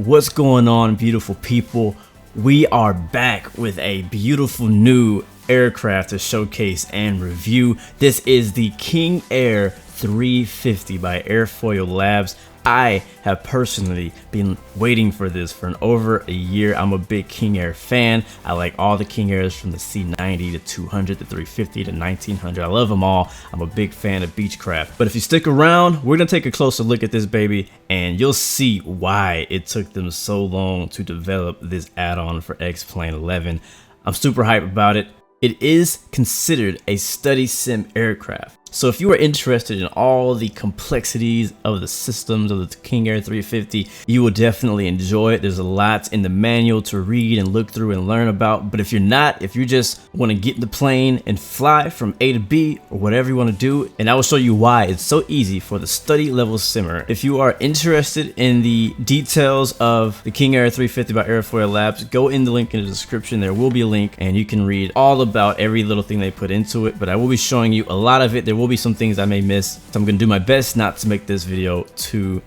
What's going on, beautiful people? We are back with a beautiful new aircraft to showcase and review. This is the King Air 350 by AirfoilLabs. I have personally been waiting for this for over a year. I'm a big King Air fan. I like all the King Airs from the C90 to 200 to 350 to 1900. I love them all. I'm a big fan of Beechcraft. But if you stick around, we're gonna take a closer look at this baby and you'll see why it took them so long to develop this add-on for X-Plane 11. I'm super hyped about it. It is considered a study sim aircraft. So if you are interested in all the complexities of the systems of the King Air 350, you will definitely enjoy it. There's a lot in the manual to read and look through and learn about. But if you're not, if you just want to get in the plane and fly from A to B or whatever you want to do, and I will show you why it's so easy for the study level simmer. If you are interested in the details of the King Air 350 by AirfoilLabs, go in the link in the description. There will be a link and you can read all about every little thing they put into it. But I will be showing you a lot of it. There will be some things I may miss, so I'm gonna do my best not to make this video too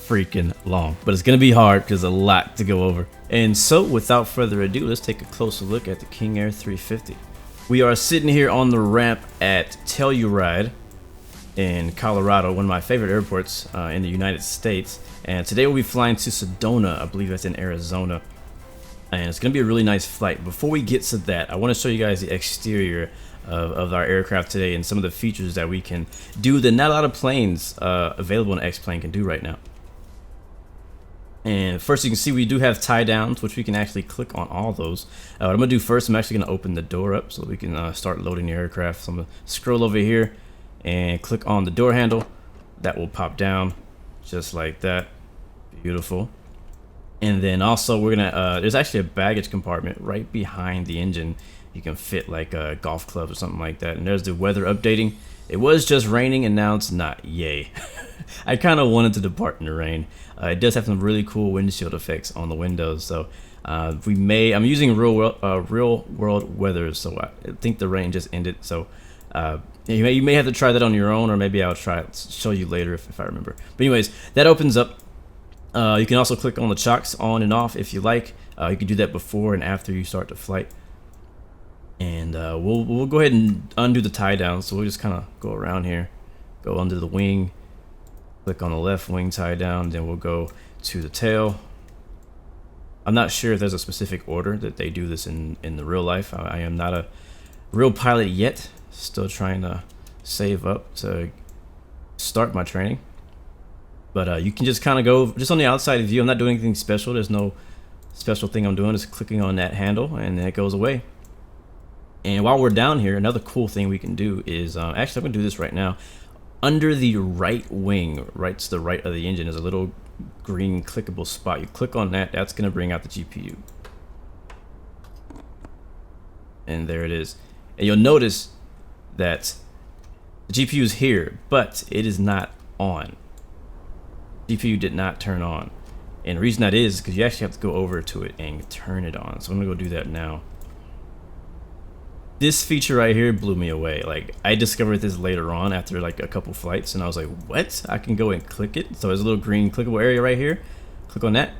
freaking long, but it's gonna be hard because there's a lot to go over. And so without further ado, let's take a closer look at the King Air 350. We are sitting here on the ramp at Telluride in Colorado, one of my favorite airports in the United States, and today we'll be flying to Sedona. I believe that's in Arizona, and it's gonna be a really nice flight. Before we get to that, I want to show you guys the exterior of our aircraft today and some of the features that we can do that not a lot of planes available in X-Plane can do right now. And first, you can see we do have tie downs, which we can actually click on all those. What I'm gonna do first, I'm actually gonna open the door up so we can start loading the aircraft. So I'm gonna scroll over here and click on the door handle. That will pop down just like that. Beautiful. And then also we're gonna there's actually a baggage compartment right behind the engine. You can fit like a golf club or something like that. And there's the weather updating. It was just raining and now it's not. Yay. I kind of wanted to depart in the rain. It does have some really cool windshield effects on the windows. So I'm using real world weather, so I think the rain just ended. So you may have to try that on your own, or maybe I'll show you later if I remember. But anyways, that opens up. You can also click on the chocks on and off if you like. You can do that before and after you start the flight. And we'll go ahead and undo the tie down. So we'll just kind of go around here, go under the wing, click on the left wing tie down, then we'll go to the tail. I'm not sure if there's a specific order that they do this in the real life. I am not a real pilot yet, still trying to save up to start my training. But you can just kind of go just on the outside view. I'm not doing anything special. There's no special thing I'm doing. Just clicking on that handle and then it goes away. And while we're down here, another cool thing we can do is, actually I'm gonna do this right now. Under the right wing, right to the right of the engine, is a little green clickable spot. You click on that, that's gonna bring out the GPU. And there it is. And you'll notice that the GPU is here, but it is not on. GPU did not turn on. And the reason that is because you actually have to go over to it and turn it on. So I'm gonna go do that now. This feature right here blew me away. Like, I discovered this later on after like a couple flights and I was like, what? I can go and click it. So there's a little green clickable area right here. Click on that.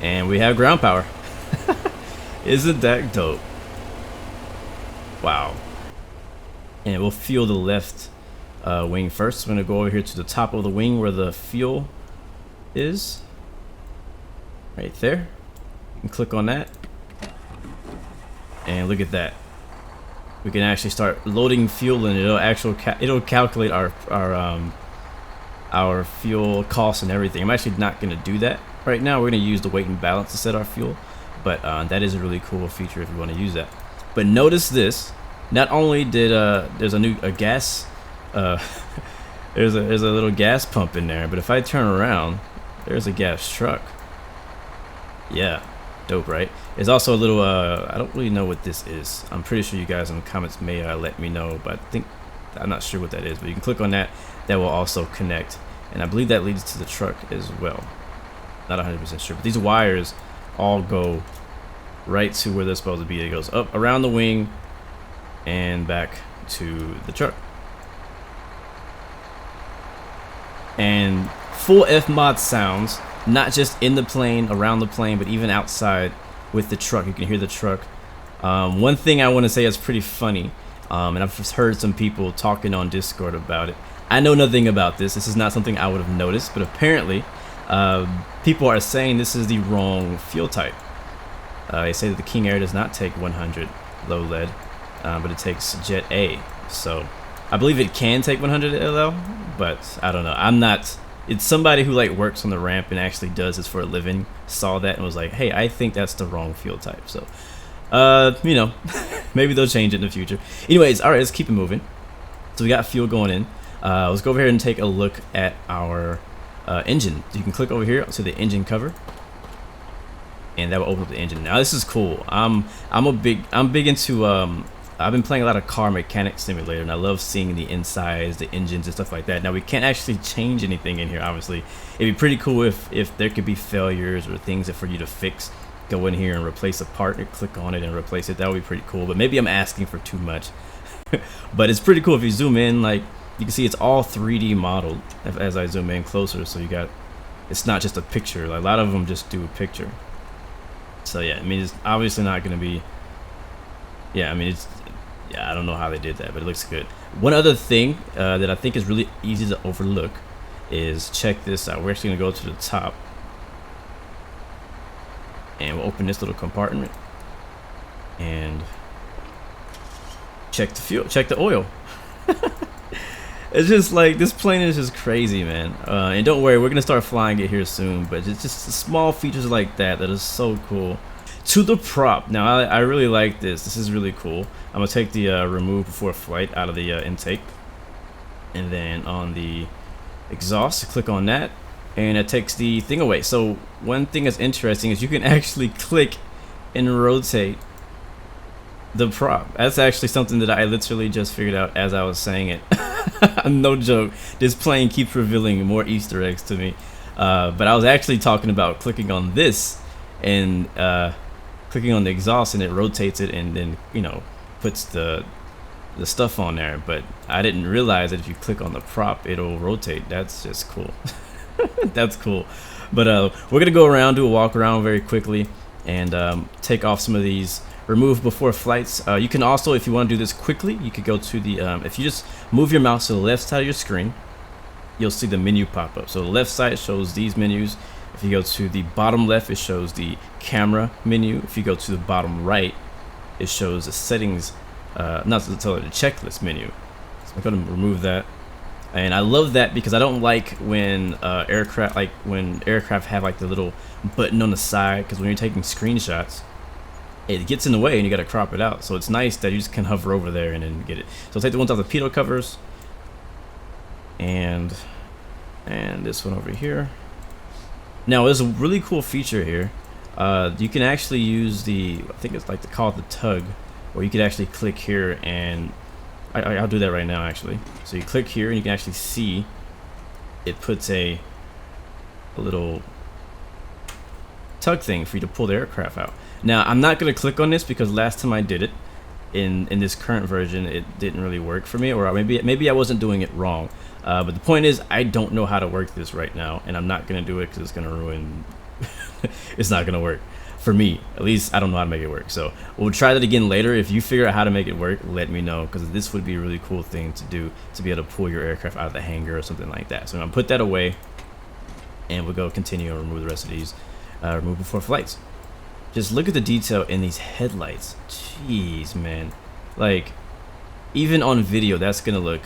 And we have ground power. Isn't that dope? Wow. And we'll fuel the left wing first. So I'm gonna go over here to the top of the wing where the fuel is. Right there. You can click on that. And look at that. We can actually start loading fuel and it'll calculate our fuel costs and everything. I'm actually not gonna do that right now. We're gonna use the weight and balance to set our fuel. But that is a really cool feature if you want to use that. But notice this. Not only did there's a gas there's a little gas pump in there, but if I turn around, there's a gas truck. Yeah, dope, right? There's also a little I don't really know what this is. I'm pretty sure you guys in the comments may let me know, but I'm not sure what that is. But you can click on that. That will also connect, and I believe that leads to the truck as well. Not 100% sure, but these wires all go right to where they're supposed to be. It goes up around the wing and back to the truck. and full F-mod sounds, not just in the plane, around the plane, but even outside with the truck. You can hear the truck. One thing I want to say is pretty funny, and I've heard some people talking on Discord about it. I know nothing about this. This is not something I would have noticed, but apparently people are saying this is the wrong fuel type. They say that the King Air does not take 100 low lead, but it takes Jet A. So I believe it can take 100 LL, but I don't know. I'm not. It's somebody who like works on the ramp and actually does this for a living. Saw that and was like, hey, I think that's the wrong fuel type. So, you know, maybe they'll change it in the future. Anyways, all right, let's keep it moving. So we got fuel going in. Let's go over here and take a look at our engine. You can click over here to the engine cover, and that will open up the engine. Now this is cool. I'm big into I've been playing a lot of car mechanic simulator, and I love seeing the insides, the engines and stuff like that. Now we can't actually change anything in here, obviously. It'd be pretty cool if there could be failures or things that for you to fix. Go in here and replace a part and click on it and replace it. That would be pretty cool, but maybe I'm asking for too much. But it's pretty cool if you zoom in, like you can see it's all 3D modeled as I zoom in closer. So you got, it's not just a picture. Like a lot of them just do a picture. So yeah, I mean, it's obviously not going to be, yeah, I mean, it's, yeah, I don't know how they did that, but it looks good. One other thing that I think is really easy to overlook is, check this out. We're actually gonna go to the top and we'll open this little compartment and check the fuel, check the oil. It's just like, this plane is just crazy, man. And don't worry, we're gonna start flying it here soon, but it's just small features like that that is so cool. To the prop. Now I really like this. This is really cool. I'm gonna take the remove before flight out of the intake, and then on the exhaust, click on that, and it takes the thing away. So one thing that's interesting is you can actually click and rotate the prop. That's actually something that I literally just figured out as I was saying it. No joke. This plane keeps revealing more Easter eggs to me. But I was actually talking about clicking on this and clicking on the exhaust, and it rotates it and then, you know, puts the stuff on there. But I didn't realize that if you click on the prop, it'll rotate. That's just cool. That's cool. But we're gonna go around, do a walk around very quickly, and take off some of these remove before flights. You can also, if you want to do this quickly, you could go to the if you just move your mouse to the left side of your screen, you'll see the menu pop up. So the left side shows these menus. If you go to the bottom left, it shows the camera menu. If you go to the bottom right, it shows the settings, not the checklist menu. So I'm going to remove that. And I love that because I don't like when aircraft have like the little button on the side, because when you're taking screenshots, it gets in the way and you got to crop it out. So it's nice that you just can hover over there and then get it. So I'll take the ones off the pitot covers, and this one over here. Now there's a really cool feature here. You can actually use the, I think it's like they call it the tug, where you could actually click here, and I'll do that right now actually. So you click here and you can actually see it puts a little tug thing for you to pull the aircraft out. Now I'm not going to click on this because last time I did it in this current version, it didn't really work for me, or maybe I wasn't doing it wrong. But the point is, I don't know how to work this right now, and I'm not going to do it because it's going to ruin it's not going to work for me. At least I don't know how to make it work. So we'll try that again later. If you figure out how to make it work, let me know, because this would be a really cool thing to do, to be able to pull your aircraft out of the hangar or something like that. So I'm going to put that away, and we'll go continue and remove the rest of these remove before flights. Just look at the detail in these headlights. Jeez, man. Like, even on video, that's going to look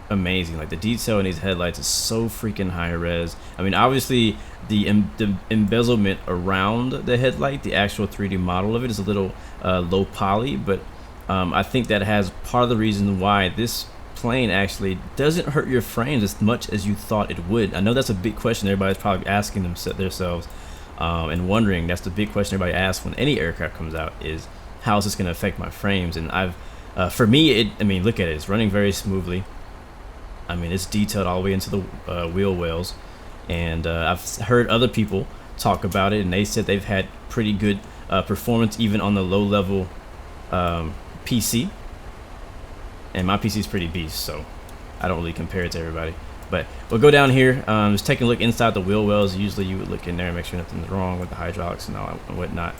amazing. Like, the detail in these headlights is so freaking high res. I mean, obviously the embezzlement around the headlight, the actual 3D model of it, is a little low poly, but I think that has part of the reason why this plane actually doesn't hurt your frames as much as you thought it would. I know that's a big question everybody's probably asking themselves and wondering. That's the big question everybody asks when any aircraft comes out, is how is this going to affect my frames? And for me, I mean, look at it, it's running very smoothly. I mean, it's detailed all the way into the wheel wells, and I've heard other people talk about it, and they said they've had pretty good performance even on the low level PC. And my PC is pretty beast, so I don't really compare it to everybody. But we'll go down here, just taking a look inside the wheel wells. Usually you would look in there and make sure nothing's wrong with the hydraulics and all and whatnot.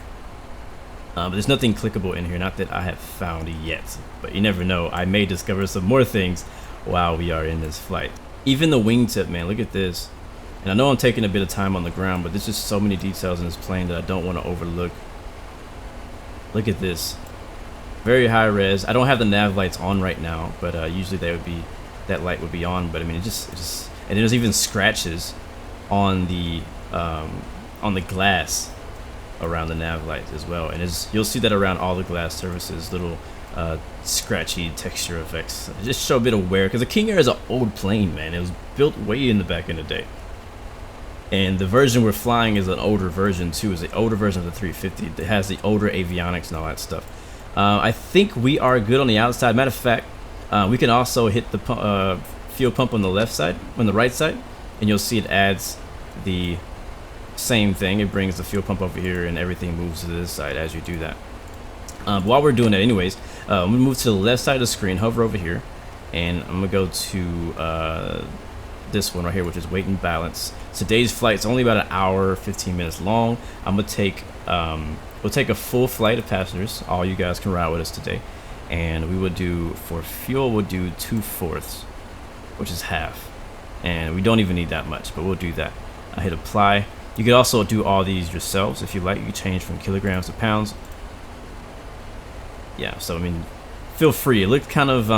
But there's nothing clickable in here, not that I have found yet. But you never know, I may discover some more things while we are in this flight. Even the wingtip, man, look at this. And I know I'm taking a bit of time on the ground, but there's just so many details in this plane that I don't want to overlook. Look at this. Very high res. I don't have the nav lights on right now, but usually that light would be on. But I mean, it just and there's even scratches on the glass around the nav lights as well. And you'll see that around all the glass surfaces, little scratchy texture effects. Just show a bit of wear, because the King Air is an old plane, man. It was built way in the back in the day. And the version we're flying is an older version too. It's the older version of the 350. It has the older avionics and all that stuff. I think we are good on the outside. Matter of fact, we can also hit the fuel pump on the left side, on the right side, and you'll see it adds the same thing. It brings the fuel pump over here, and everything moves to this side as you do that. While we're doing that, anyways, I'm gonna move to the left side of the screen, hover over here, and I'm gonna go to this one right here, which is weight and balance. Today's flight's only about an hour 15 minutes long. I'm gonna take we'll take a full flight of passengers. All you guys can ride with us today, and we would do, for fuel, we'll do 2/4, which is half, and we don't even need that much, but we'll do that. I hit apply. You could also do all these yourselves if you like. You can change from kilograms to pounds. Yeah, so I mean, feel free. It looked kind of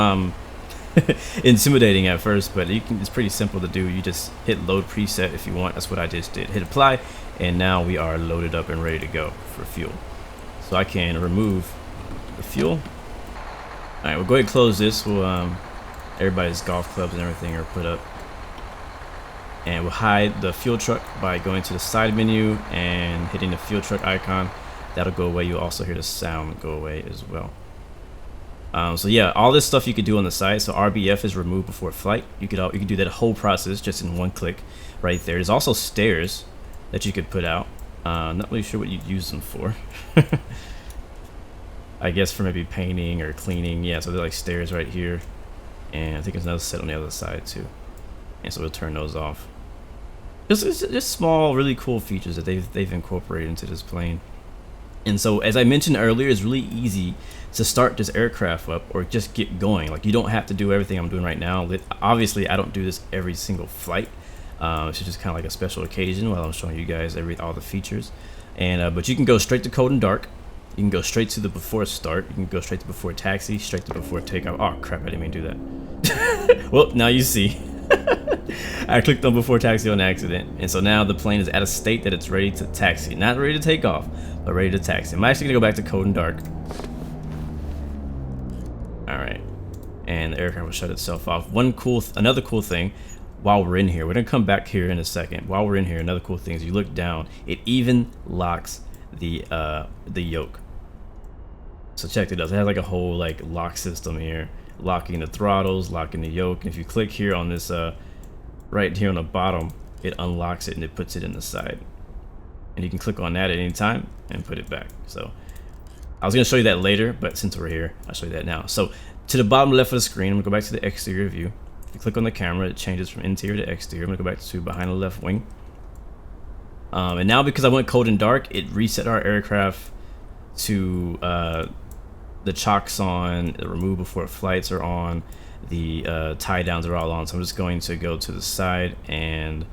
intimidating at first, but it's pretty simple to do. You just hit load preset if you want. That's what I just did. Hit apply, and now we are loaded up and ready to go for fuel. So I can remove the fuel. All right, we'll go ahead and close this. We'll everybody's golf clubs and everything are put up, and we'll hide the fuel truck by going to the side menu and hitting the fuel truck icon. That'll go away. You'll also hear the sound go away as well. So yeah, all this stuff you could do on the side. So RBF is removed before flight. You could do that whole process just in one click right there. There's also stairs that you could put out. Not really sure what you'd use them for. I guess for maybe painting or cleaning. Yeah, so they're like stairs right here, and I think there's another set on the other side too. And so we'll turn those off. Just small, really cool features that they've incorporated into this plane. And so, as I mentioned earlier, it's really easy to start this aircraft up or just get going. Like, you don't have to do everything I'm doing right now. Obviously, I don't do this every single flight. It's just kind of like a special occasion while I'm showing you guys all the features. And but you can go straight to cold and dark. You can go straight to the before start. You can go straight to before taxi, straight to before takeoff. Oh crap! I didn't mean to do that. Well, now you see. I clicked on before taxi on accident, and so now the plane is at a state that it's ready to taxi. Not ready to take off, but ready to taxi. I'm actually gonna go back to cold and dark. Alright, and the aircraft will shut itself off. Another cool thing, while we're in here, we're gonna come back here in a second. While we're in here, another cool thing is you look down, it even locks the yoke. So check it out. It has like a whole like lock system here, locking the throttles, locking the yoke. And if you click here on this right here on the bottom, it unlocks it and it puts it in the side, and you can click on that at any time and put it back. So I was going to show you that later, but since we're here, I'll show you that now. So to the bottom left of the screen, I'm going to go back to the exterior view. If you click on the camera, it changes from interior to exterior. I'm going to go back to behind the left wing. And now, because I went cold and dark, it reset our aircraft to the chocks on, the remove before flights are on, the tie downs are all on. So I'm just going to go to the side and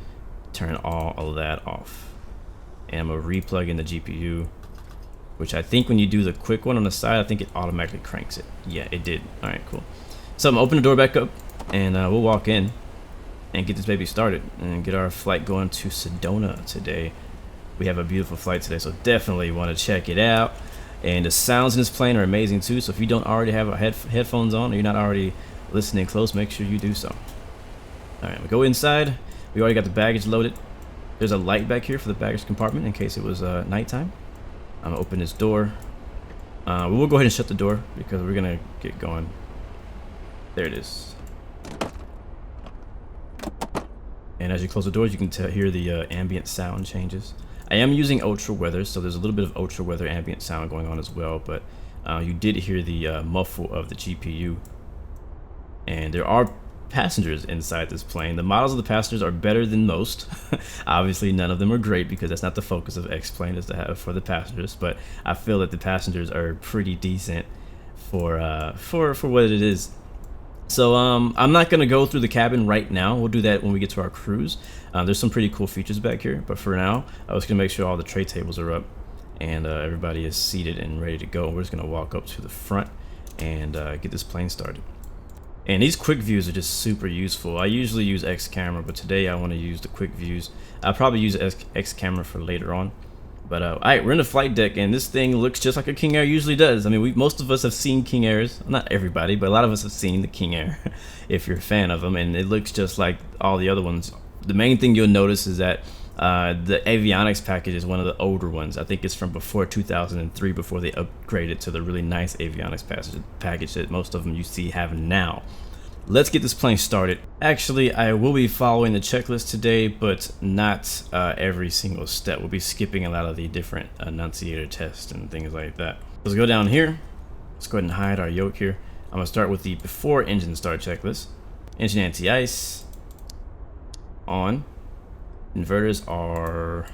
turn all of that off. And I'm going to re-plug in the GPU, which I think when you do the quick one on the side, I think it automatically cranks it. Yeah, it did. All right, cool. So I'm going to open the door back up, and we'll walk in and get this baby started and get our flight going to Sedona today. We have a beautiful flight today, so definitely want to check it out. And the sounds in this plane are amazing too, so if you don't already have headphones on, or you're not already listening close, make sure you do so. All right, we go inside. We already got the baggage loaded. There's a light back here for the baggage compartment in case it was nighttime. I'm gonna open this door. We will go ahead and shut the door because we're gonna get going. There it is. And as you close the doors, you can hear the ambient sound changes. I am using ultra weather, so there's a little bit of ultra weather ambient sound going on as well, but you did hear the muffle of the GPU. And there are passengers inside this plane. The models of the passengers are better than most. Obviously, none of them are great because that's not the focus of X-Plane, is to have for the passengers. But I feel that the passengers are pretty decent for what it is. So I'm not gonna go through the cabin right now. We'll do that when we get to our cruise. There's some pretty cool features back here, but for now, I was gonna make sure all the tray tables are up and everybody is seated and ready to go. We're just gonna walk up to the front and get this plane started. And these quick views are just super useful. I usually use X camera, but today I want to use the quick views. I'll probably use X camera for later on. But all right, we're in the flight deck, and this thing looks just like a King Air usually does. I mean, most of us have seen King Airs. Not everybody, but a lot of us have seen the King Air if you're a fan of them, and it looks just like all the other ones. The main thing you'll notice is that the Avionics package is one of the older ones. I think it's from before 2003, before they upgraded to the really nice Avionics package that most of them you see have now. Let's get this plane started. Actually, I will be following the checklist today, but not every single step. We'll be skipping a lot of the different annunciator tests and things like that. Let's go down here. Let's go ahead and hide our yoke here. I'm gonna start with the before engine start checklist. Engine anti-ice on. Inverters are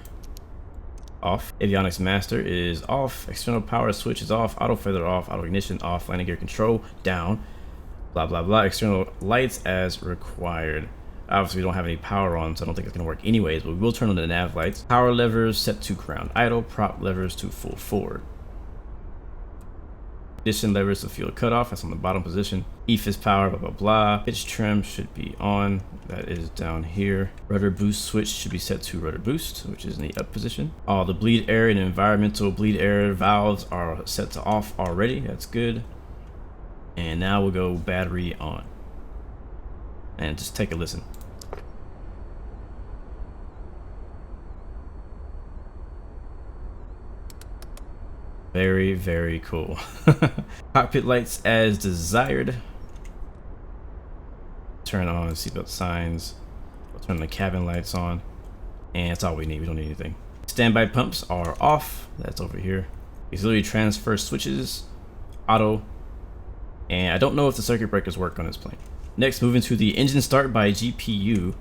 off. Avionics master is off. External power switch is off. Auto feather off. Auto ignition off. Landing gear control down. Blah blah blah. External lights as required. Obviously we don't have any power on, so I don't think it's gonna work anyways, but we will turn on the nav lights. Power levers set to ground idle. Prop levers to full forward. Ignition levers to fuel cutoff. That's on the bottom position. EFIS power, blah blah blah. Pitch trim should be on. That is down here. Rudder boost switch should be set to rudder boost, which is in the up position. All the bleed air and environmental bleed air valves are set to off already. That's good. And now we'll go battery on. And just take a listen. Very, very cool. Cockpit lights as desired. Turn on seatbelt signs. We'll turn the cabin lights on. And that's all we need. We don't need anything. Standby pumps are off. That's over here. Auxiliary transfer switches. Auto. And I don't know if the circuit breakers work on this plane. Next, moving to the engine start by GPU.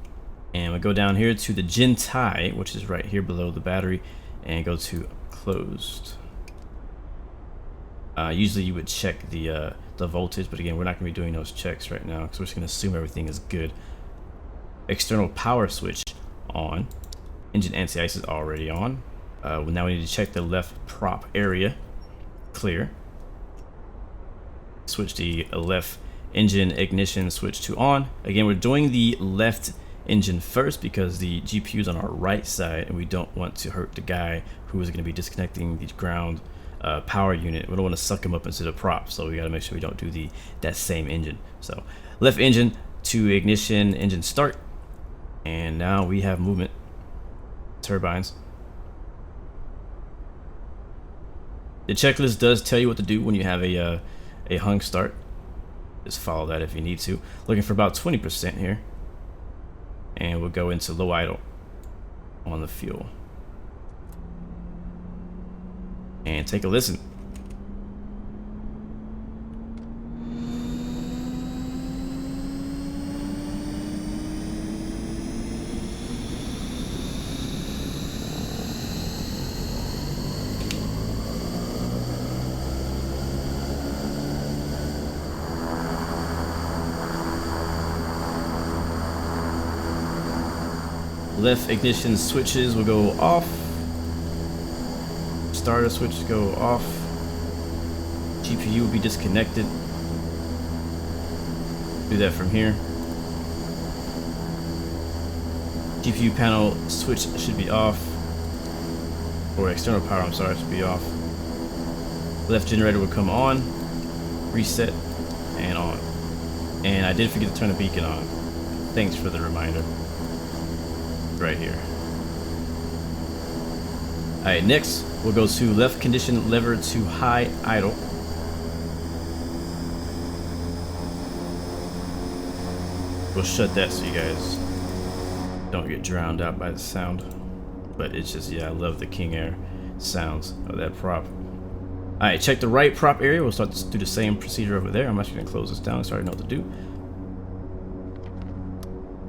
And we'll go down here to the gen tie, which is right here below the battery. And go to closed. Usually you would check the voltage, but again, we're not going to be doing those checks right now because we're just going to assume everything is good. External power switch on. Engine anti-ice is already on. Now we need to check the left prop area. Clear. Switch the left engine ignition switch to on. Again, we're doing the left engine first because the GPU is on our right side and we don't want to hurt the guy who is going to be disconnecting the ground power unit. We don't want to suck him up into the prop, so we got to make sure we don't do that same engine. So left engine to ignition, engine start, and now we have movement. Turbines. The checklist does tell you what to do when you have a hung start. Just follow that if you need to. Looking for about 20% here, and we'll go into low idle on the fuel. And take a listen. Left ignition switches will go off. Starter switch go off. GPU will be disconnected. Do that from here. GPU panel switch should be off. Or external power, I'm sorry, should be off. Left generator will come on. Reset and on. And I did forget to turn the beacon on. Thanks for the reminder. Right here. Alright, next we'll go to left condition lever to high idle. We'll shut that so you guys don't get drowned out by the sound. But it's just, yeah, I love the King Air sounds of that prop. Alright, check the right prop area. We'll start to do the same procedure over there. I'm actually going to close this down and start to know what to do.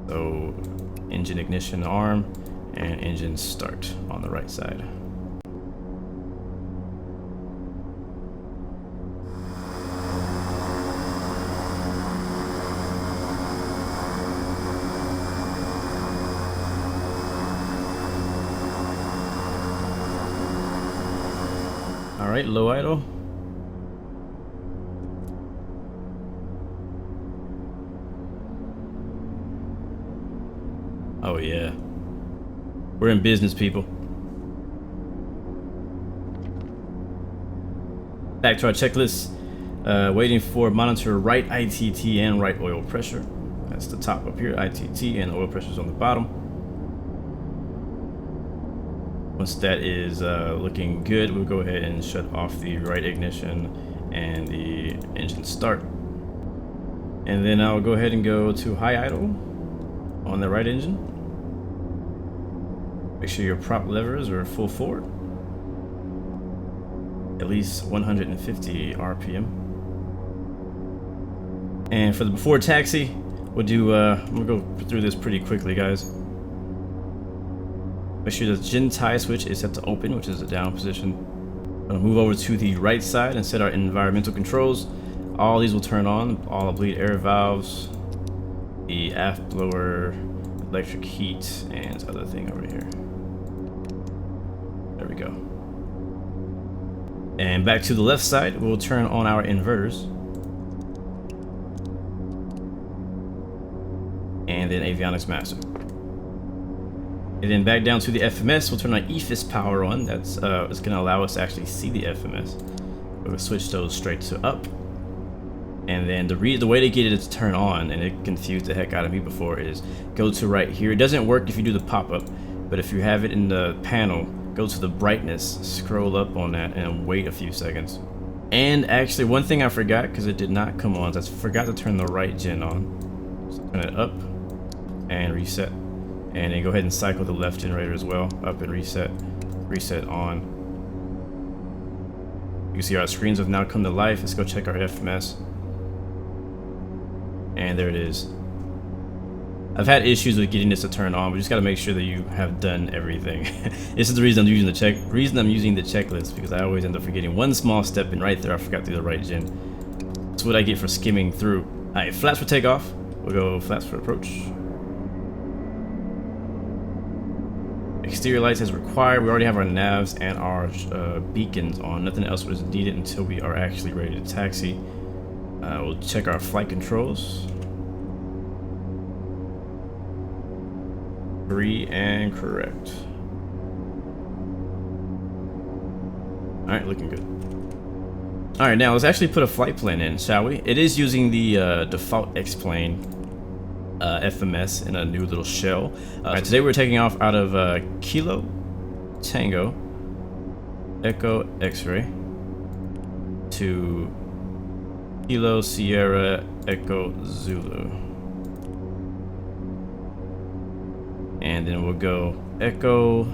So engine ignition arm and engine start on the right side. All right, low idle. Oh yeah, we're in business, people. Back to our checklist. Waiting for monitor right ITT and right oil pressure. That's the top up here, ITT, and the oil pressure is on the bottom. Once that is looking good, we'll go ahead and shut off the right ignition and the engine start. And then I'll go ahead and go to high idle on the right engine. Make sure your prop levers are full forward. At least 150 RPM. And for the before taxi, we'll do, I'm gonna go through this pretty quickly, guys. Make sure the gen tie switch is set to open, which is the down position. I'm gonna move over to the right side and set our environmental controls. All these will turn on, all bleed air valves, the aft blower, electric heat, and this other thing over here. There we go. And back to the left side, we'll turn on our inverters. And then Avionics master. And then back down to the FMS, we'll turn our EFIS power on. That's it's gonna allow us to actually see the FMS. We'll switch those straight to up. And then the way to get it to turn on, and it confused the heck out of me before, is go to right here. It doesn't work if you do the pop-up, but if you have it in the panel, go to the brightness, scroll up on that, and wait a few seconds. And actually, one thing I forgot, because it did not come on, is I forgot to turn the right gen on. So turn it up and reset. And then go ahead and cycle the left generator as well. Up and reset. Reset on. You can see our screens have now come to life. Let's go check our FMS. And there it is. I've had issues with getting this to turn on. We just got to make sure that you have done everything. This is the reason I'm using the checklist, because I always end up forgetting one small step, and right there I forgot to do the right gen. That's what I get for skimming through. All right, flaps for takeoff. We'll go flaps for approach. Exterior lights as required. We already have our navs and our beacons on. Nothing else was needed until we are actually ready to taxi. We'll check our flight controls. 3 and correct. Alright, looking good. Alright, now let's actually put a flight plan in, shall we? It is using the default X-plane FMS in a new little shell. Alright, today we're taking off out of Kilo Tango Echo X-ray to Kilo Sierra Echo Zulu. And then we'll go Echo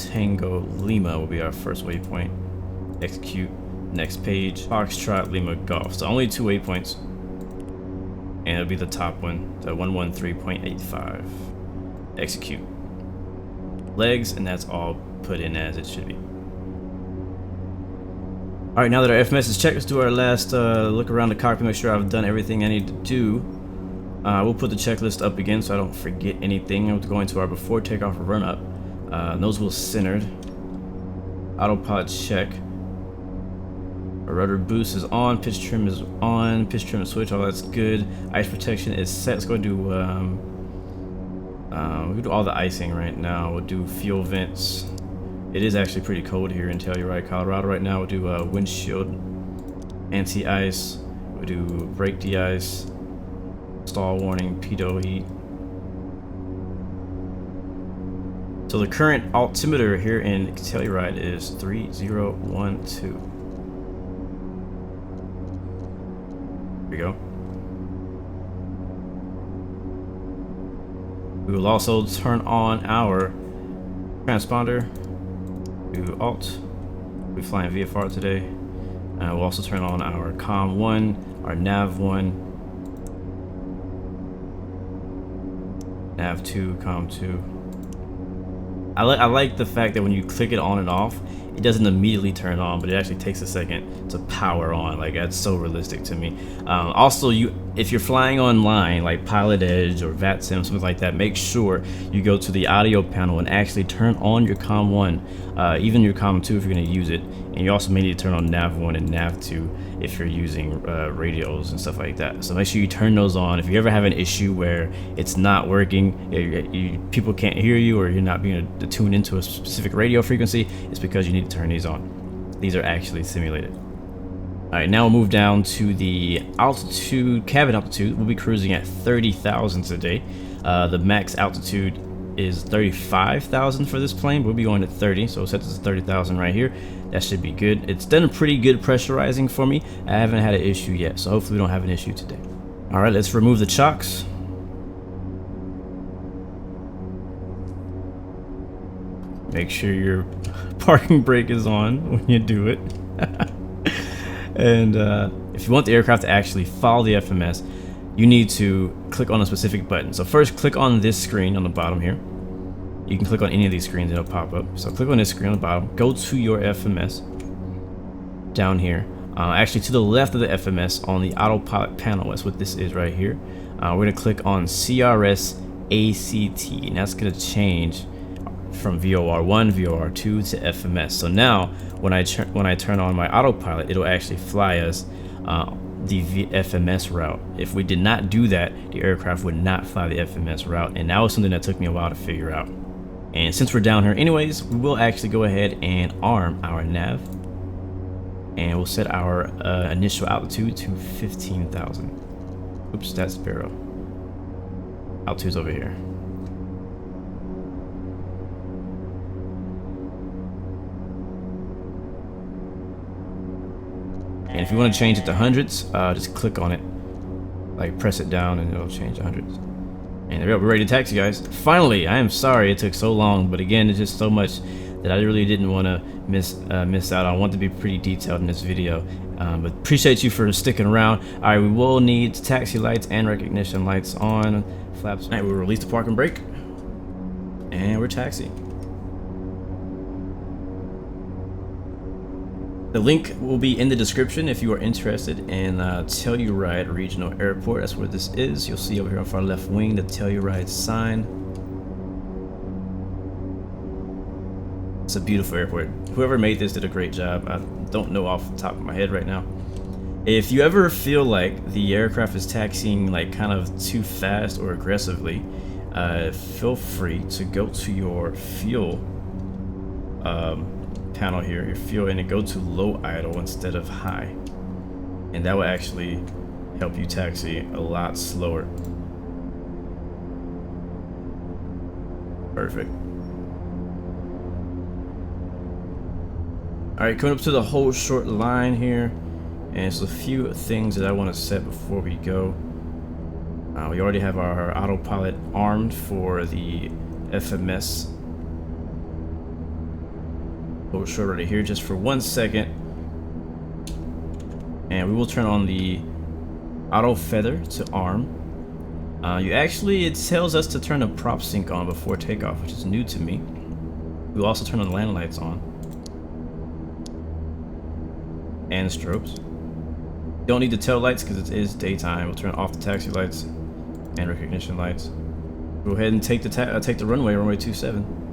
Tango Lima will be our first waypoint. Execute. Next page. Foxtrot Lima Golf. So only 2 waypoints. And it'll be the top one. The 113.85. Execute. Legs, and that's all put in as it should be. Alright, now that our FMS is checked, let's do our last look around the cockpit, make sure I've done everything I need to do. We'll put the checklist up again so I don't forget anything. We'll go into our before takeoff run up. Nose wheel centered. Autopod check. Our rudder boost is on. Pitch trim is on. Pitch trim switch, all that's good. Ice protection is set. Let's go do we'll do all the icing right now. We'll do fuel vents. It is actually pretty cold here in Telluride, Colorado right now. We'll do windshield anti-ice. We'll do brake de-ice. Stall warning, pitot heat. So the current altimeter here in Telluride is 3012. Here we go. We will also turn on our transponder. Do alt. We're flying VFR today. We'll also turn on our COM 1, our NAV 1. Nav 2, Com 2. I like the fact that when you click it on and off, it doesn't immediately turn on, but it actually takes a second to power on. Like, that's so realistic to me. Also, if you're flying online, like Pilot Edge or VATSIM, something like that, make sure you go to the audio panel and actually turn on your Com 1, even your Com 2 if you're going to use it. And you also may need to turn on Nav 1 and Nav 2 if you're using radios and stuff like that. So make sure you turn those on. If you ever have an issue where it's not working, people can't hear you, or you're not being able to tune into a specific radio frequency, it's because you need to turn these on. These are actually simulated. All right, now we'll move down to the altitude, cabin altitude. We'll be cruising at 30,000 today. The max altitude is 35,000 for this plane. We'll be going to 30, so we'll set this to 30,000 right here. That should be good. It's done a pretty good pressurizing for me. I haven't had an issue yet, so hopefully we don't have an issue today. All right, let's remove the chocks. Make sure your parking brake is on when you do it. And if you want the aircraft to actually follow the FMS, you need to click on a specific button. So first, click on this screen on the bottom here. You can click on any of these screens and it'll pop up. So click on this screen on the bottom. Go to your FMS down here. Actually, to the left of the FMS on the autopilot panel, that's what this is right here. We're going to click on CRS ACT, and that's going to change from VOR1, VOR2 to FMS. So now, when I turn on my autopilot, it'll actually fly us the FMS route. If we did not do that, the aircraft would not fly the FMS route, and that was something that took me a while to figure out. And since we're down here anyways, we will actually go ahead and arm our nav, and we'll set our initial altitude to 15,000. Oops, that's Sparrow. Altitude's over here. And if you want to change it to hundreds, just click on it, like press it down, and it'll change to hundreds. And there we go, we're ready to taxi, guys. Finally, I am sorry it took so long, but again, it's just so much that I really didn't want to miss out on. I want to be pretty detailed in this video, but appreciate you for sticking around. All right, we will need taxi lights and recognition lights on. Flaps. All right, we'll release the parking brake, and we're taxiing. The link will be in the description if you are interested in Telluride Regional Airport. That's where this is. You'll see over here on our left wing the Telluride sign. It's a beautiful airport. Whoever made this did a great job. I don't know off the top of my head right now. If you ever feel like the aircraft is taxiing like kind of too fast or aggressively, feel free to go to your fuel panel here, your fuel, and go to low idle instead of high, and that will actually help you taxi a lot slower. Perfect. All right, coming up to the whole short line here, and there's a few things that I want to set before we go. We already have our autopilot armed for the FMS. We'll show right here just for 1 second, and we will turn on the auto feather to arm. It tells us to turn the prop sync on before takeoff, which is new to me. We'll also turn on the landing lights on and strobes. Don't need the tail lights because it is daytime. We'll turn off the taxi lights and recognition lights. Go ahead and take the runway 27.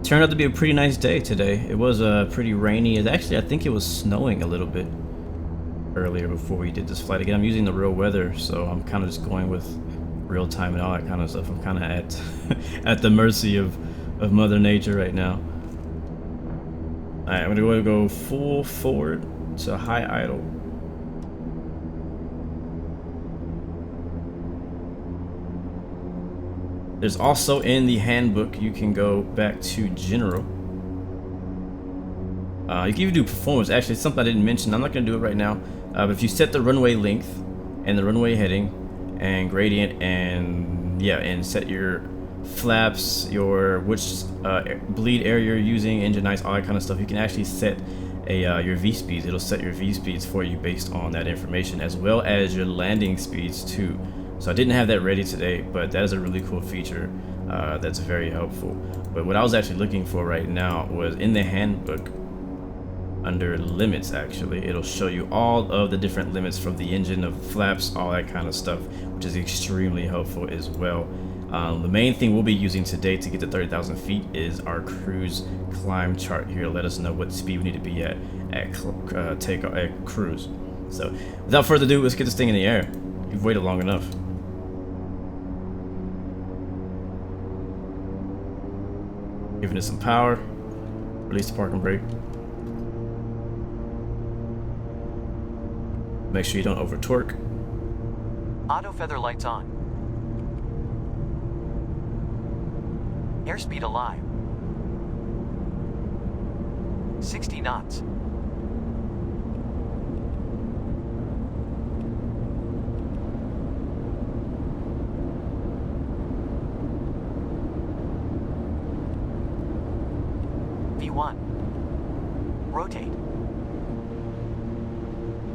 Turned out to be a pretty nice day today. It was pretty rainy. Actually, I think it was snowing a little bit earlier before we did this flight. Again, I'm using the real weather, so I'm kind of just going with real time and all that kind of stuff. I'm kind of at the mercy of Mother Nature right now. All right, I'm gonna go full forward to high idle. There's also in the handbook, you can go back to general. You can even do performance. Actually, it's something I didn't mention. I'm not going to do it right now. But if you set the runway length and the runway heading and gradient and set your flaps, your which bleed air you're using, engine ice, all that kind of stuff. You can actually set your V speeds. It'll set your V speeds for you based on that information, as well as your landing speeds too. So I didn't have that ready today, but that is a really cool feature that's very helpful. But what I was actually looking for right now was in the handbook, under limits, actually it'll show you all of the different limits from the engine, of flaps, all that kind of stuff, which is extremely helpful as well. The main thing we'll be using today to get to 30,000 feet is our cruise climb chart here. Let us know what speed we need to be at takeoff at cruise. So without further ado, let's get this thing in the air. You've waited long enough. Giving it some power. Release the parking brake. Make sure you don't over torque. Auto feather lights on. Airspeed alive. 60 knots. V1. Rotate.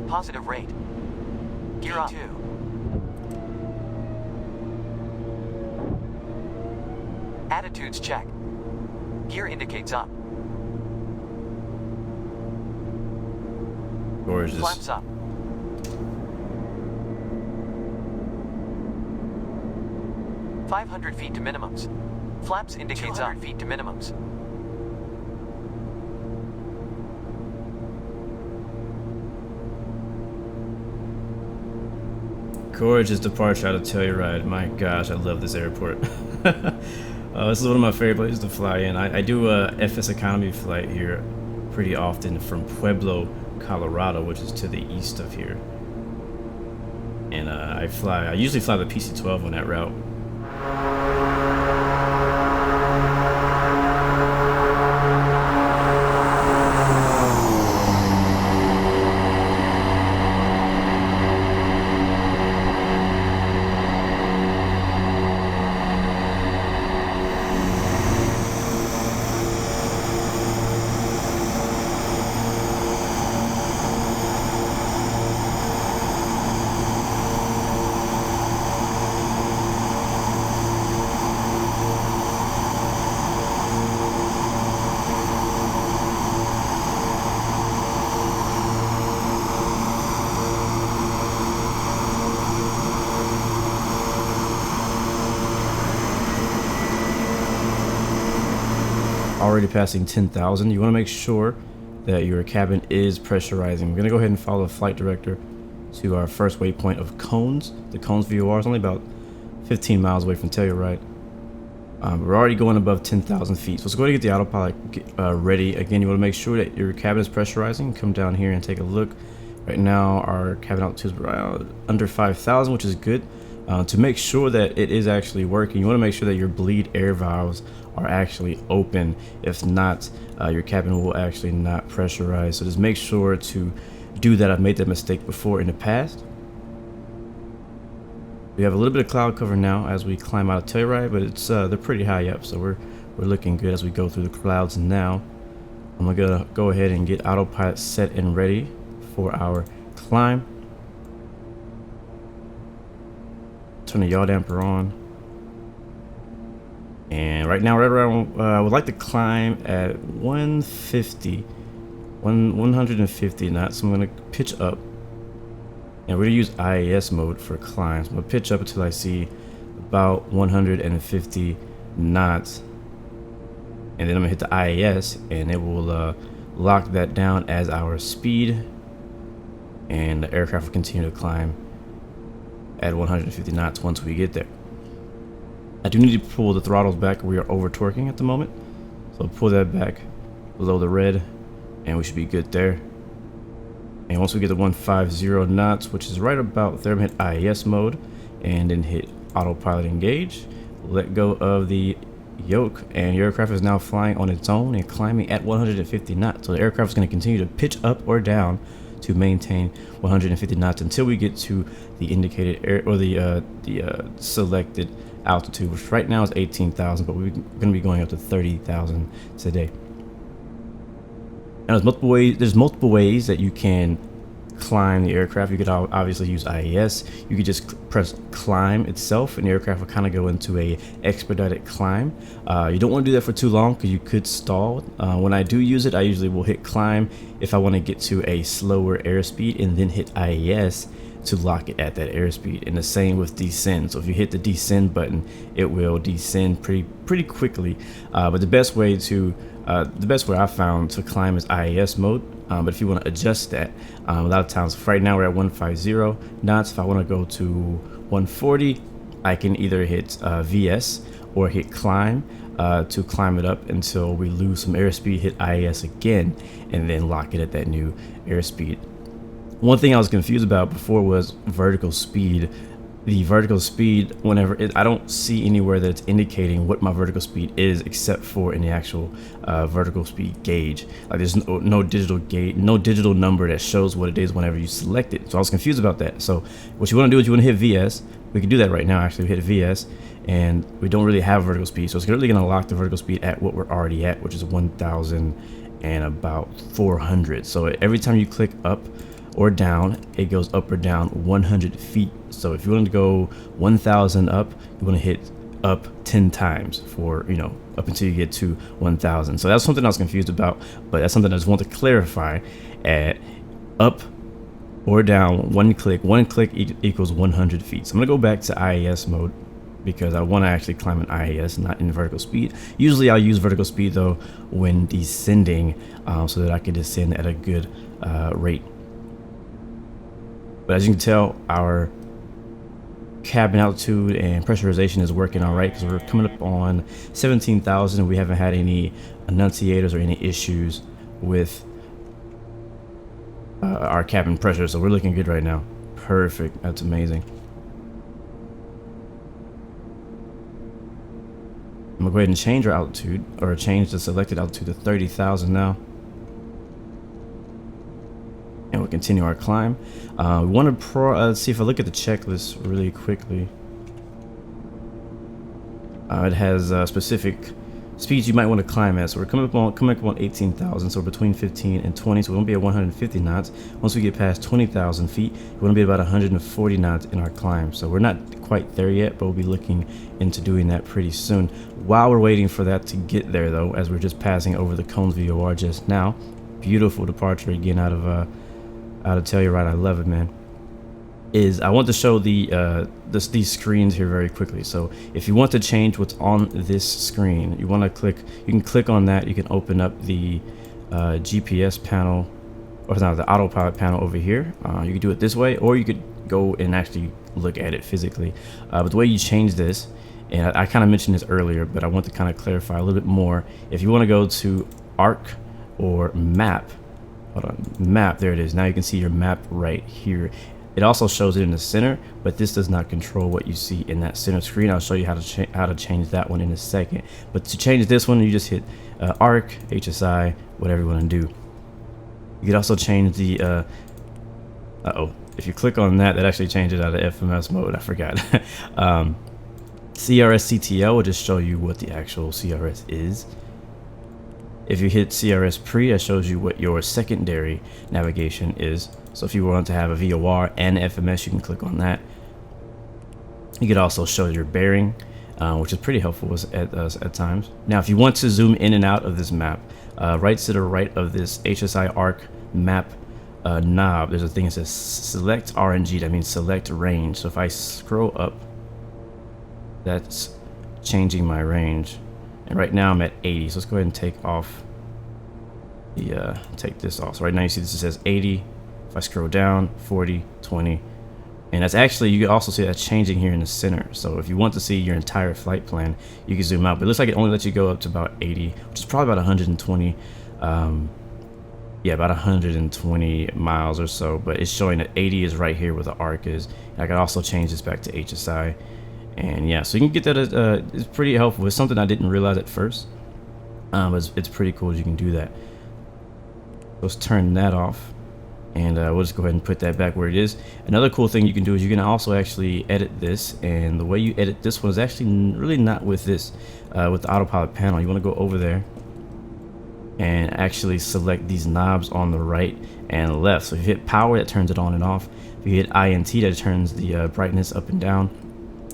Positive rate. Gear up. 2. Attitudes check. Gear indicates up. Gorgeous. Flaps up. $500 feet to minimums. Flaps indicates 200 up. Feet to minimums. Gorgeous departure out of Telluride. My gosh, I love this airport. This is one of my favorite places to fly in. I do a FS economy flight here pretty often from Pueblo, Colorado, which is to the east of here. And I usually fly the PC-12 on that route. Already passing 10,000. You want to make sure that your cabin is pressurizing. We're going to go ahead and follow the flight director to our first waypoint of Cones. The Cones VOR is only about 15 miles away from Telluride. We're already going above 10,000 feet. So let's go ahead and get the autopilot ready. Again, you want to make sure that your cabin is pressurizing. Come down here and take a look. Right now, our cabin altitude is around under 5,000, which is good. To make sure that it is actually working, you want to make sure that your bleed air valves are actually open. If not, your cabin will actually not pressurize. So just make sure to do that. I've made that mistake before in the past. We have a little bit of cloud cover now as we climb out of Telluride, but it's they're pretty high up, so we're looking good as we go through the clouds now. I'm gonna go ahead and get autopilot set and ready for our climb. Turn the yaw damper on. And right now, right around, I would like to climb at 150 knots. So I'm going to pitch up. And we're going to use IAS mode for climbs. I'm going to pitch up until I see about 150 knots. And then I'm going to hit the IAS, and it will lock that down as our speed. And the aircraft will continue to climb at 150 knots once we get there. I do need to pull the throttles back. We are over torquing at the moment, so pull that back below the red and we should be good there. And once we get to 150 knots, which is right about there, I'm hit IAS mode and then hit autopilot engage, let go of the yoke, and your aircraft is now flying on its own and climbing at 150 knots. So the aircraft is going to continue to pitch up or down to maintain 150 knots until we get to the indicated air or the selected altitude, which right now is 18,000, but we're going to be going up to 30,000 today. And there's multiple ways that you can climb the aircraft. You could obviously use IAS. You could just press climb itself, and the aircraft will kind of go into a expedited climb. You don't want to do that for too long because you could stall. When I do use it, I usually will hit climb if I want to get to a slower airspeed, and then hit IAS to lock it at that airspeed. And the same with descend. So if you hit the descend button, it will descend pretty quickly. But the best way I found to climb is IAS mode. But if you want to adjust that, a lot of times, right now we're at 150 knots. If I want to go to 140, I can either hit VS or hit climb to climb it up until we lose some airspeed, hit IAS again, and then lock it at that new airspeed. One thing I was confused about before was vertical speed. The vertical speed, I don't see anywhere that it's indicating what my vertical speed is, except for in the actual vertical speed gauge. Like there's no digital gauge, no digital number that shows what it is whenever you select it. So I was confused about that. So what you want to do is you want to hit VS. We can do that right now. Actually, we hit VS, and we don't really have vertical speed, so it's really going to lock the vertical speed at what we're already at, which is 1,000 and about 400. So every time you click up or down, it goes up or down 100 feet. So if you want to go 1,000 up, you want to hit up 10 times for, up until you get to 1,000. So that's something I was confused about, but that's something I just want to clarify. At up or down, one click equals 100 feet. So I'm gonna go back to IAS mode because I want to actually climb in IAS, not in vertical speed. Usually I'll use vertical speed though when descending, so that I can descend at a good rate. But as you can tell, our cabin altitude and pressurization is working all right, because we're coming up on 17,000 and we haven't had any annunciators or any issues with our cabin pressure. So we're looking good right now. Perfect. That's amazing. I'm gonna go ahead and change our altitude, or change the selected altitude to 30,000 now. And we'll continue our climb. We want to see if I look at the checklist really quickly. It has specific speeds you might want to climb at. So we're coming up on 18,000. So between 15 and 20. So we won't be at 150 knots. Once we get past 20,000 feet, we want to be about 140 knots in our climb. So we're not quite there yet, but we'll be looking into doing that pretty soon. While we're waiting for that to get there, though, as we're just passing over the cones VOR just now, beautiful departure again out of Telluride. I love it, man. I want to show these screens here very quickly. So if you want to change what's on this screen, you can click on that. You can open up the GPS panel, or not, the autopilot panel over here. You could do it this way, or you could go and actually look at it physically. But the way you change this, and I kind of mentioned this earlier, but I want to kind of clarify a little bit more. If you want to go to arc or map, hold on, map, there it is. Now you can see your map right here. It also shows it in the center, but this does not control what you see in that center screen. I'll show you how to change that one in a second. But to change this one, you just hit arc, HSI, whatever you want to do. You could also change the if you click on that, that actually changes out of FMS mode. I forgot. CRS CTL will just show you what the actual CRS is. If you hit CRS pre, that shows you what your secondary navigation is. So if you want to have a VOR and FMS, you can click on that. You could also show your bearing, which is pretty helpful at times. Now, if you want to zoom in and out of this map, right to the right of this HSI arc map knob, there's a thing that says select RNG. That means select range. So if I scroll up, that's changing my range. And right now I'm at 80. So let's go ahead and take off take this off. So right now you see this, it says 80. If I scroll down, 40, 20. And that's actually, you can also see that changing here in the center. So if you want to see your entire flight plan, you can zoom out. But it looks like it only lets you go up to about 80, which is probably about 120. Yeah, about 120 miles or so. But it's showing that 80 is right here where the arc is. And I can also change this back to HSI. And yeah, so you can get that. It's pretty helpful. It's something I didn't realize at first. But it's pretty cool that you can do that. Let's turn that off. And we'll just go ahead and put that back where it is. Another cool thing you can do is you can also actually edit this, and the way you edit this one is actually really not with this, with the autopilot panel. You want to go over there and actually select these knobs on the right and left. So if you hit power, that turns it on and off. If you hit INT, that turns the brightness up and down.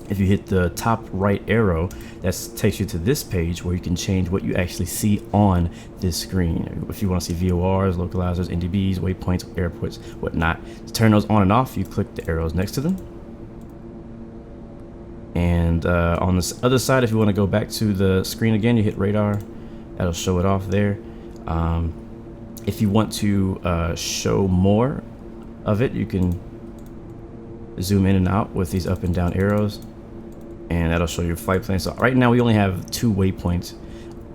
If you hit the top right arrow, that takes you to this page where you can change what you actually see on this screen. If you want to see VORs, localizers, NDBs, waypoints, airports, whatnot, to turn those on and off, you click the arrows next to them. And on this other side, if you want to go back to the screen again, you hit radar. That'll show it off there. If you want to show more of it, you can zoom in and out with these up and down arrows, and that'll show your flight plan. So right now we only have 2 waypoints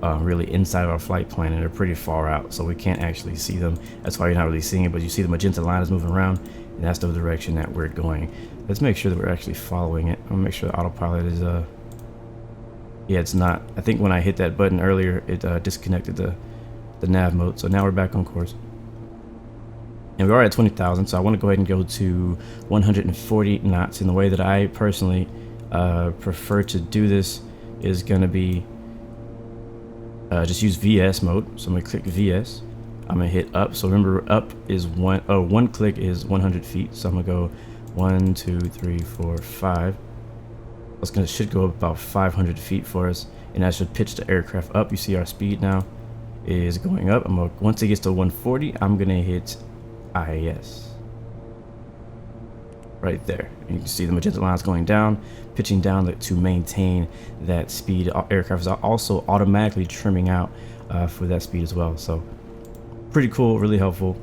really inside of our flight plan, and they're pretty far out, so we can't actually see them. That's why you're not really seeing it, but you see the magenta line is moving around, and that's the direction that we're going. Let's make sure that we're actually following it. I'm gonna make sure the autopilot is yeah, it's not. I think when I hit that button earlier, it disconnected the nav mode, so now we're back on course. And we are at 20,000, so I want to go ahead and go to 140 knots. And the way that I personally prefer to do this is going to be just use VS mode. So I'm going to click VS. I'm going to hit up. So remember, up is one click is 100 feet. So I'm going to go 1, 2, 3, 4, 5. Should go about 500 feet for us, and that should pitch the aircraft up. You see our speed now is going up. Once it gets to 140, I'm going to hit IAS right there. You can see the magenta lines going down, pitching down to maintain that speed. Aircraft is also automatically trimming out for that speed as well. So pretty cool, really helpful.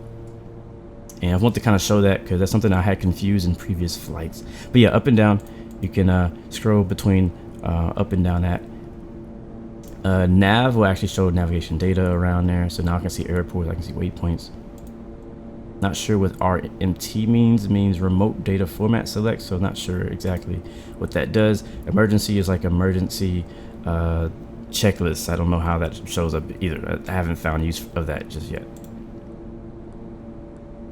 And I want to kind of show that because that's something I had confused in previous flights. But yeah, up and down, you can scroll between up and down that. Nav will actually show navigation data around there. So now I can see airports, I can see waypoints. Not sure what RMT means remote data format select, so not sure exactly what that does. Emergency is like emergency checklist. I don't know how that shows up either. I haven't found use of that just yet.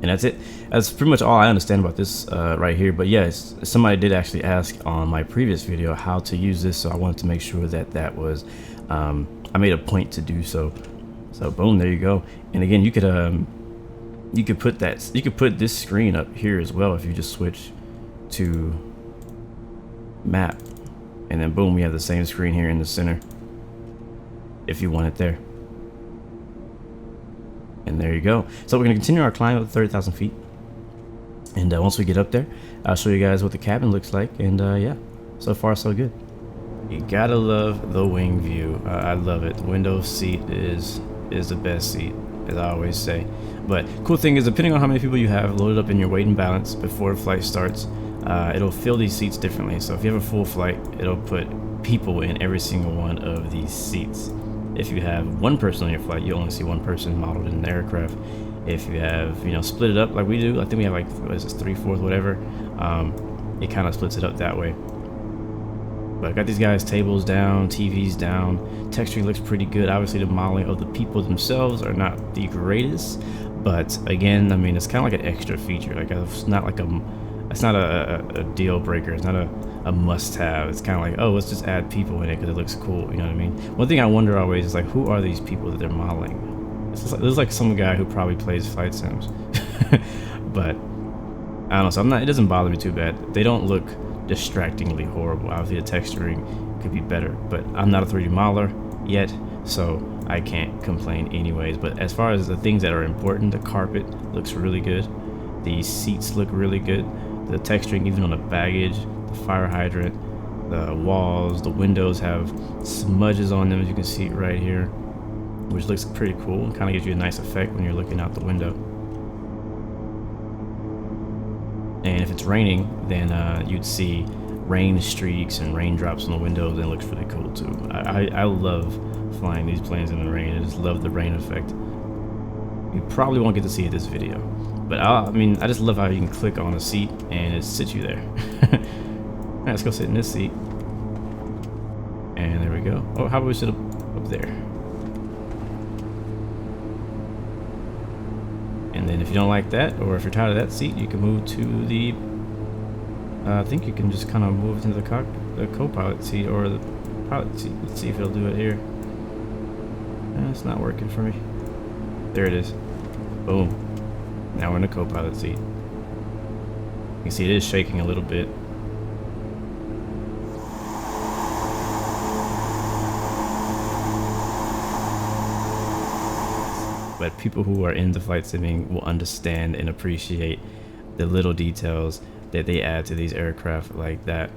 And that's it. That's pretty much all I understand about this right here. But yes, somebody did actually ask on my previous video how to use this, so I wanted to make sure that that was I made a point to do so. So boom, there you go. And again, you could put this screen up here as well if you just switch to map, and then boom, we have the same screen here in the center if you want it there. And there you go. So we're going to continue our climb up to 30,000 feet, and once we get up there, I'll show you guys what the cabin looks like. And yeah, so far so good. You gotta love the wing view. I love it. The window seat is the best seat, as I always say. But cool thing is, depending on how many people you have loaded up in your weight and balance before the flight starts, it'll fill these seats differently. So if you have a full flight, it'll put people in every single one of these seats. If you have one person on your flight, you only see one person modeled in the aircraft. If you have, split it up like we do, I think we have like, what is this, 3/4, whatever. It kind of splits it up that way. But I got these guys' tables down, TVs down. Texturing looks pretty good. Obviously, the modeling of the people themselves are not the greatest, but again, I mean, it's kind of like an extra feature. Like it's not like it's not a deal breaker. It's not a must-have. It's kind of like, oh, let's just add people in it because it looks cool. You know what I mean? One thing I wonder always is like, who are these people that they're modeling? This is like some guy who probably plays flight sims, but I don't know. So it doesn't bother me too bad. They don't look distractingly horrible. Obviously the texturing could be better, but I'm not a 3D modeler yet, so I can't complain anyways. But as far as the things that are important, the carpet looks really good, the seats look really good, the texturing even on the baggage, the fire hydrant, the walls, the windows have smudges on them, as you can see right here, which looks pretty cool. It kind of gives you a nice effect when you're looking out the window. And if it's raining, then you'd see rain streaks and raindrops on the windows, and it looks really cool too. I love flying these planes in the rain. I just love the rain effect. You probably won't get to see it this video, but I mean, I just love how you can click on a seat and it sits you there. Alright, let's go sit in this seat. And there we go. Oh, how about we sit up there? And And then if you don't like that, or if you're tired of that seat, you can move to the I think you can just kind of move into the co-pilot seat or the pilot seat. Let's see if it'll do it here. It's not working for me. There it is. Boom. Now we're in the co-pilot seat. You can see it is shaking a little bit. But people who are into flight simming will understand and appreciate the little details that they add to these aircraft like that.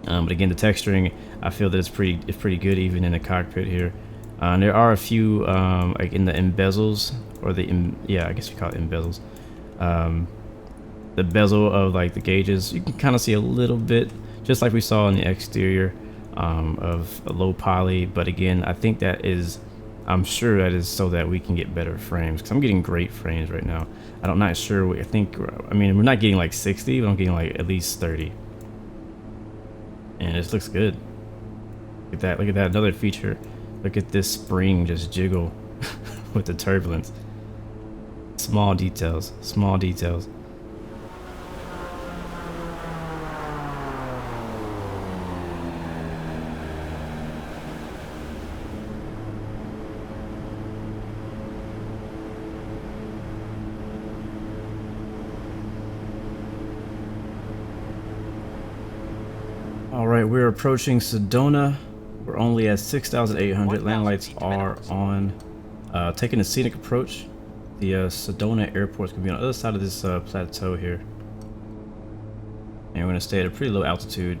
But again, the texturing, I feel that it's pretty good even in the cockpit here. There are a few like in the embezels, or I guess you call it embezels. The bezel of like the gauges, you can kind of see a little bit, just like we saw on the exterior of a low poly. But again, I think that is, I'm sure that is so that we can get better frames, because I'm getting great frames right now. I'm not sure. I mean, we're not getting like 60, but I'm getting like at least 30. And it looks good. Look at that. Look at that. Another feature. Look at this spring just jiggle with the turbulence. Small details. Small details. Alright, we're approaching Sedona. We're only at 6,800. Land lights are on. Taking a scenic approach. The Sedona airport is going to be on the other side of this plateau here. And we're going to stay at a pretty low altitude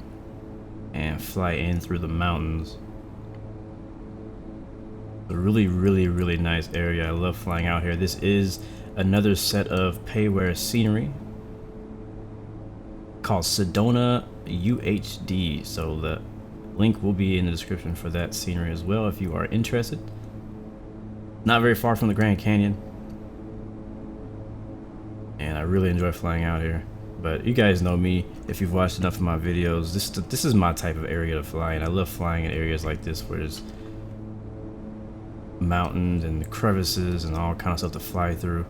and fly in through the mountains. A really nice area. I love flying out here. This is another set of payware scenery called Sedona UHD, so the link will be in the description for that scenery as well if you are interested. Not very far from the Grand Canyon, and I really enjoy flying out here. But you guys know me, if you've watched enough of my videos, this is my type of area to fly in. I love flying in areas like this where there's mountains and crevices and all kind of stuff to fly through,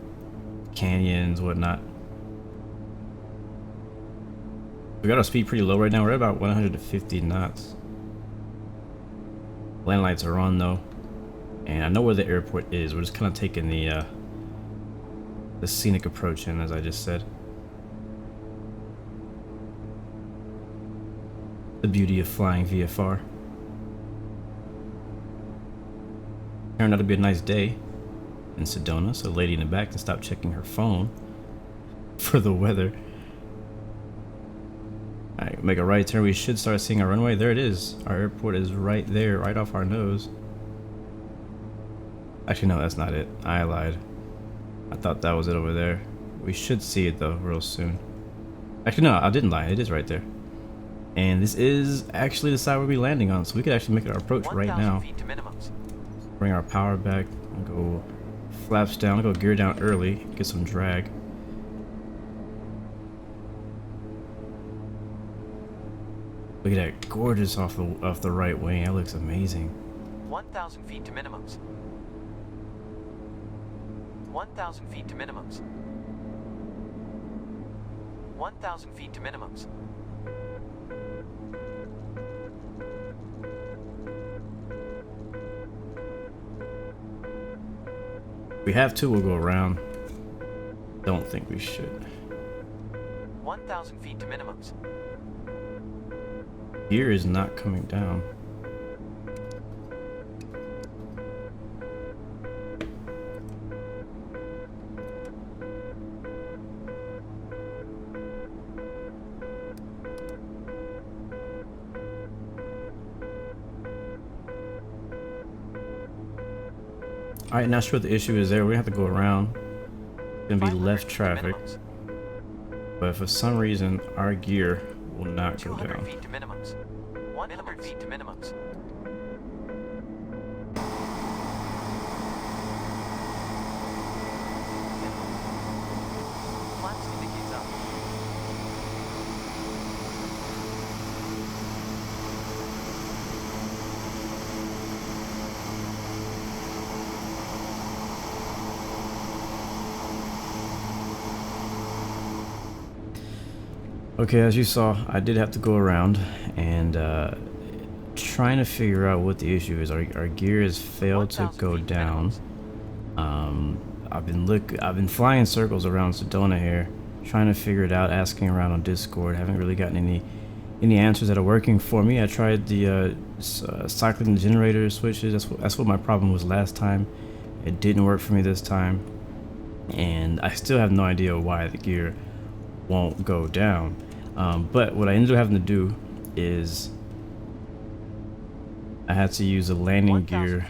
canyons, whatnot. We got our speed pretty low right now. We're at about 150 knots. Land lights are on though, and I know where the airport is. We're just kind of taking the scenic approach in, as I just said. The beauty of flying VFR. Turned out to be a nice day in Sedona, so the lady in the back can stop checking her phone for the weather. Alright, make a right turn. We should start seeing our runway. There it is. Our airport is right there, right off our nose. Actually, no, that's not it. I lied. I thought that was it over there. We should see it though, real soon. Actually, no, I didn't lie. It is right there. And this is actually the side we'll be landing on, so we could actually make our approach right now. Bring our power back and go flaps down. Go gear down early, get some drag. Look at that, gorgeous off the right wing. That looks amazing. 1,000 feet to minimums. 1,000 feet to minimums. 1,000 feet to minimums. If we have to, we'll go around. Don't think we should. 1,000 feet to minimums. Gear is not coming down. Alright, not sure what the issue is there. We're gonna have to go around. It's gonna be left traffic. But for some reason, our gear will not go down. 200 feet to minimums. 100 feet to minimums. Flaps indicates up. Okay, as you saw, I did have to go around and trying to figure out what the issue is. Our gear has failed to go down. I've been flying circles around Sedona here, trying to figure it out, asking around on Discord. Haven't really gotten any answers that are working for me. I tried the cycling the generator switches. That's what my problem was last time. It didn't work for me this time, and I still have no idea why the gear won't go down. But what I ended up having to do is I had to use a landing gear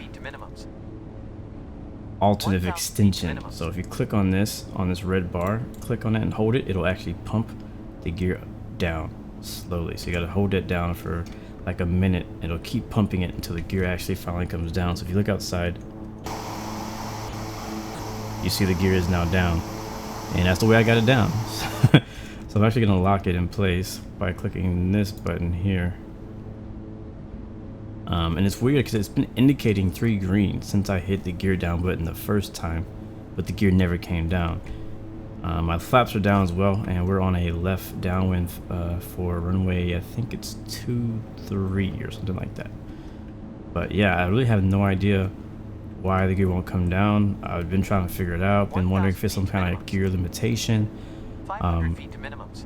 alternative extension. So if you click on this red bar, click on it and hold it, it'll actually pump the gear down slowly. So you gotta hold it down for like a minute. It'll keep pumping it until the gear actually finally comes down. So if you look outside, you see the gear is now down, and that's the way I got it down. So I'm actually gonna lock it in place by clicking this button here. And it's weird because it's been indicating 3 green since I hit the gear down button the first time, but the gear never came down. My flaps are down as well, and we're on a left downwind for runway, I think it's 23 or something like that. But yeah, I really have no idea why the gear won't come down. I've been trying to figure it out, been wondering if it's some kind of gear limitation. 500 feet to minimums.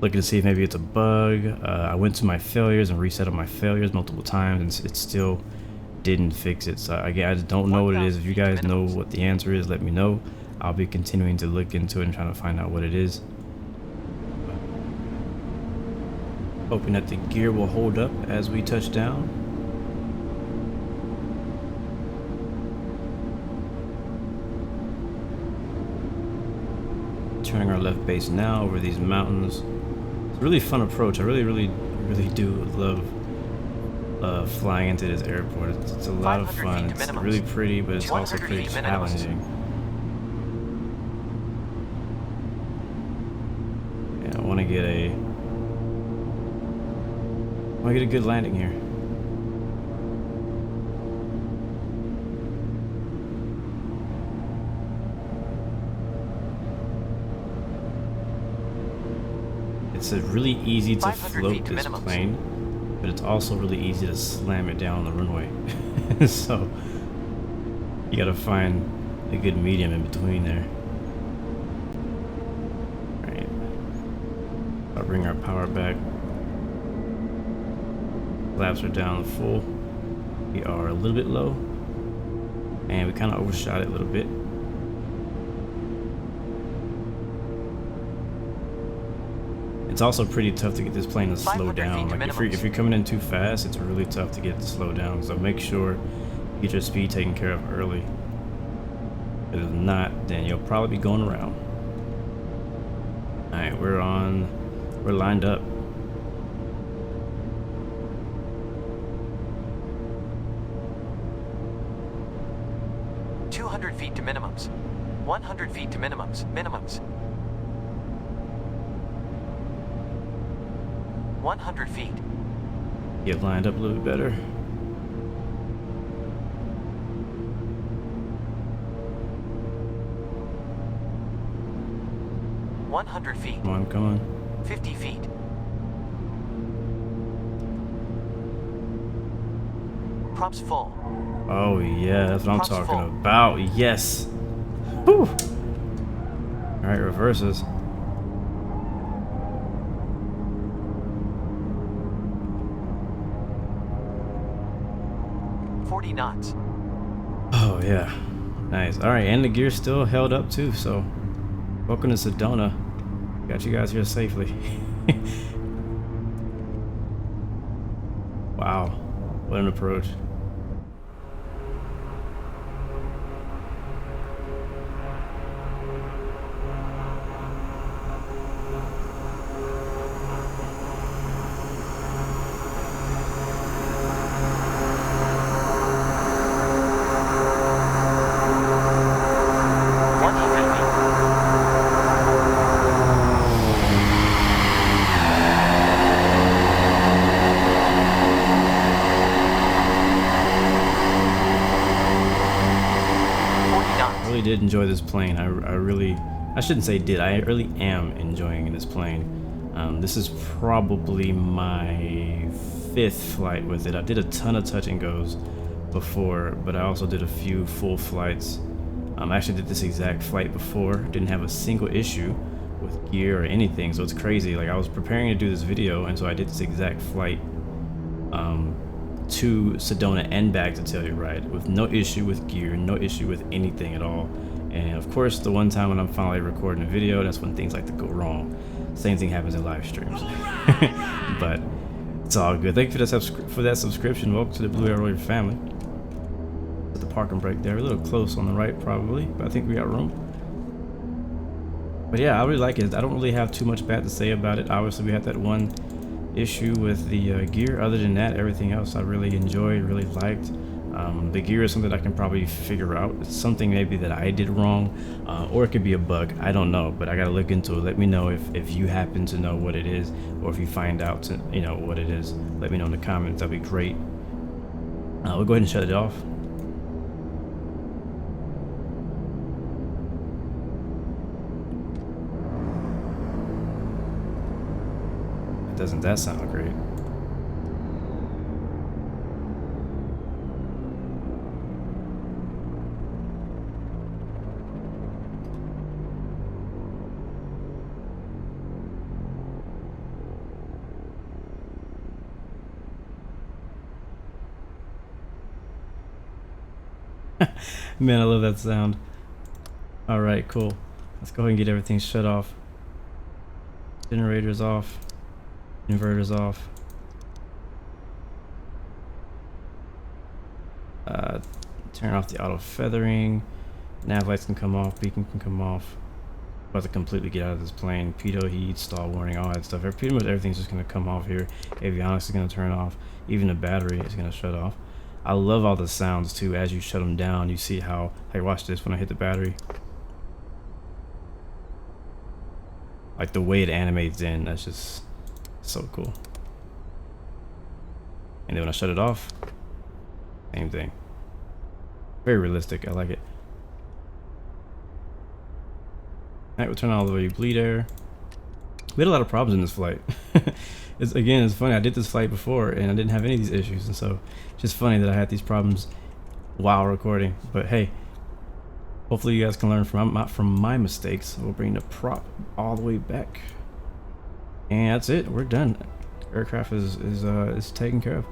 Looking to see if maybe it's a bug. I went to my failures and reset on my failures multiple times, and it still didn't fix it. So again, I just don't know what it is. If you guys know what the answer is, let me know. I'll be continuing to look into it and trying to find out what it is. Hoping that the gear will hold up as we touch down. Turning our left base now over these mountains. It's a really fun approach. I really do love flying into this airport. It's a lot of fun. It's really pretty, but it's also pretty challenging. Yeah, I want to get a good landing here. It's really easy to float this plane, but it's also really easy to slam it down on the runway. So you gotta find a good medium in between there. Right. I'll bring our power back. Flaps are down full. We are a little bit low, and we kind of overshot it a little bit. It's also pretty tough to get this plane to slow down. Like if you're coming in too fast, it's really tough to get it to slow down. So make sure you get your speed taken care of early. If not, then you'll probably be going around. All right, we're lined up. Feet to minimums. 100 feet to minimums. 100 feet. Get lined up a little bit better. $100 feet. Come on. 50 feet. Props full. Oh yeah, that's what I'm talking about. Yes. Whew. All right, reverses. Knots. Oh yeah, nice. All right, and the gear's still held up too. So, welcome to Sedona. Got you guys here safely. Wow, what an approach. Did enjoy this plane. I really I shouldn't say did. I really am enjoying this plane. This is probably my 5th flight with it. I did a ton of touch and goes before, but I also did a few full flights. I actually did this exact flight before. Didn't have a single issue with gear or anything, so it's crazy. Like, I was preparing to do this video, and so I did this exact flight to Sedona and back, to tell you right, with no issue with gear, no issue with anything at all. And of course, the one time when I'm finally recording a video, that's when things like to go wrong. Same thing happens in live streams. But it's all good. Thank you for that subscription. Welcome to the Blue Arrow family. Put the parking brake there. A little close on the right probably, but I think we got room. But yeah, I really like it. I don't really have too much bad to say about it. Obviously, we had that one issue with the gear. Other than that, everything else I really enjoyed, really liked. The gear is something I can probably figure out. It's something maybe that I did wrong, or it could be a bug. I don't know, but I gotta look into it. Let me know if you happen to know what it is, or if you find out what it is. Let me know in the comments. That'd be great. We'll go ahead and shut it off. Doesn't that sound great? Man, I love that sound. All right, cool. Let's go ahead and get everything shut off. Generators off. Inverters off. Turn off the auto feathering. Nav lights can come off. Beacon can come off. About to completely get out of this plane. Pitot heat, stall warning, all that stuff. Pretty much everything's just gonna come off here. Avionics is gonna turn off. Even the battery is gonna shut off. I love all the sounds too. As you shut them down, you see how. Hey, watch this when I hit the battery. Like the way it animates in. That's just so cool. And then when I shut it off, same thing. Very realistic. I like it. Alright, we'll turn all the way bleed air. We had a lot of problems in this flight. It's funny. I did this flight before and I didn't have any of these issues, and so it's just funny that I had these problems while recording. But hey, hopefully you guys can learn from my mistakes. We'll bring the prop all the way back. And that's it. We're done. Aircraft is taken care of.